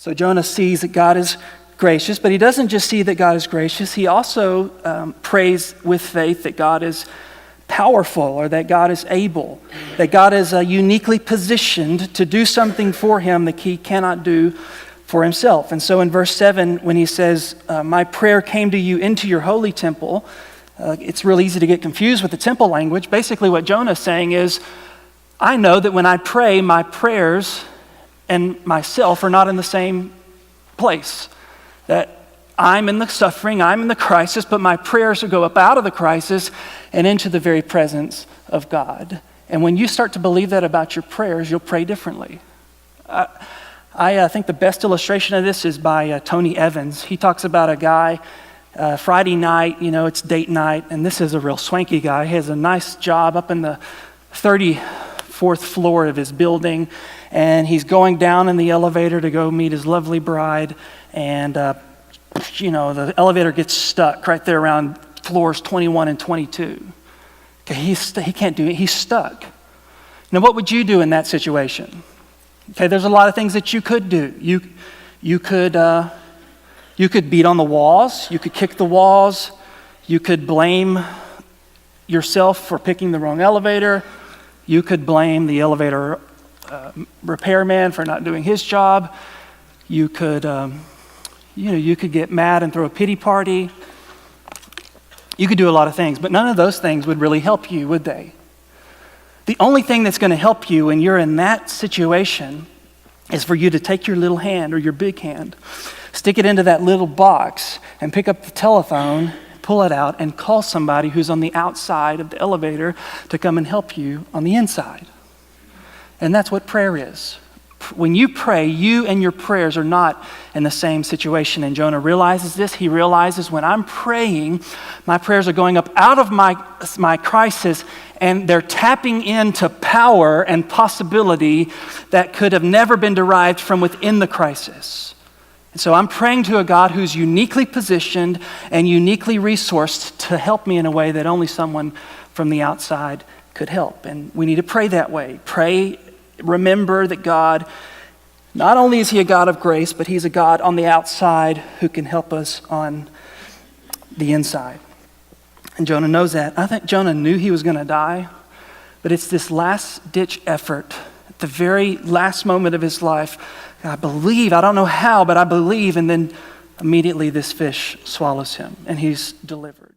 So Jonah sees that God is gracious, but he doesn't just see that God is gracious. He also prays with faith that God is powerful, or that God is able, that God is uniquely positioned to do something for him that he cannot do for himself. And so in verse 7, when he says, my prayer came to you into your holy temple, it's real easy to get confused with the temple language. Basically what Jonah is saying is, I know that when I pray, my prayers and myself are not in the same place. That I'm in the suffering, I'm in the crisis, but my prayers will go up out of the crisis and into the very presence of God. And when you start to believe that about your prayers, you'll pray differently. I think the best illustration of this is by Tony Evans. He talks about a guy, Friday night, it's date night, and this is a real swanky guy. He has a nice job up in the 34th floor of his building, and he's going down in the elevator to go meet his lovely bride, and the elevator gets stuck right there around floors 21 and 22. Okay, he can't do it. He's stuck. Now, what would you do in that situation? Okay, there's a lot of things that you could do. You could beat on the walls. You could kick the walls. You could blame yourself for picking the wrong elevator. You could blame the elevator repairman for not doing his job. You could you could get mad and throw a pity party. You could do a lot of things, but none of those things would really help you, would they? The only thing that's going to help you when you're in that situation is for you to take your little hand or your big hand, stick it into that little box, and pick up the telephone, pull it out, and call somebody who's on the outside of the elevator to come and help you on the inside. And that's what prayer is. When you pray, you and your prayers are not in the same situation. And Jonah realizes this. He realizes when I'm praying, my prayers are going up out of my crisis, and they're tapping into power and possibility that could have never been derived from within the crisis. And so I'm praying to a God who's uniquely positioned and uniquely resourced to help me in a way that only someone from the outside could help. And we need to pray that way. Remember that God, not only is he a God of grace, but he's a God on the outside who can help us on the inside. And Jonah knows that. I think Jonah knew he was going to die, but it's this last-ditch effort at the very last moment of his life. I believe, I don't know how, but I believe, and then immediately this fish swallows him, and he's delivered.